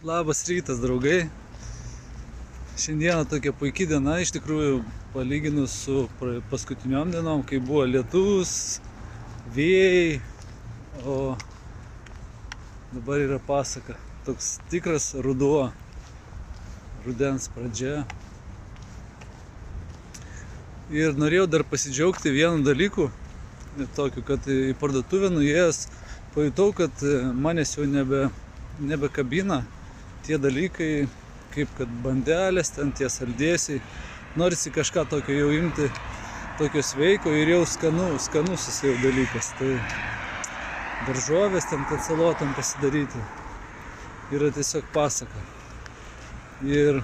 Labas rytas, draugai. Šiandieną tokia puikia diena, iš tikrųjų, palyginus su paskutiniom dienom, kai buvo lietus, vėjai, o dabar yra pasaka. Toks tikras ruduo, rudens pradžia. Ir norėjau dar pasidžiaugti vienu dalyku, tokiu, kad į parduotuvę nuėjęs pajutau, kad manęs jau nebekabina tie dalykai, kaip kad bandelės, ten tie saldėsiai. Norisi kažką tokio jau imti, tokio sveiko ir jau skanusis jau dalykas. Tai daržovės ten, kad salotam pasidaryti, yra tiesiog pasaka. Ir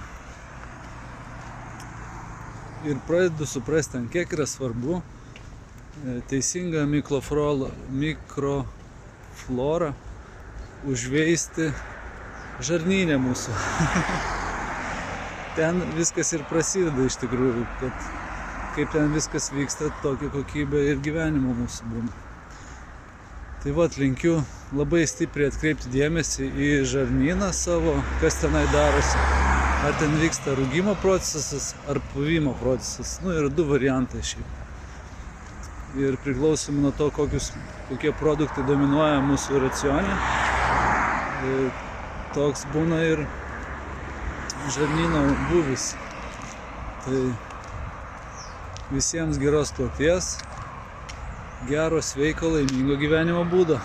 pradedu suprasti, kiek yra svarbu teisinga mikroflorą užveisti žarnyne mūsų. Ten viskas ir prasideda iš tikrųjų, kad kaip ten viskas vyksta, tokia kokybė ir gyvenimo mūsų būna. Tai vat, linkiu labai stipriai atkreipti dėmesį į žarnyną savo, kas tenai darosi. Ar ten vyksta rūgimo procesas, ar puvimo procesas. Yra du variantai šiaip. Ir priklausomai nuo to, kokie produktai dominuoja mūsų racione, toks būna ir žarnyno būvis. Tai visiems geros kloties, gero, sveiko, laimingo gyvenimo būdo.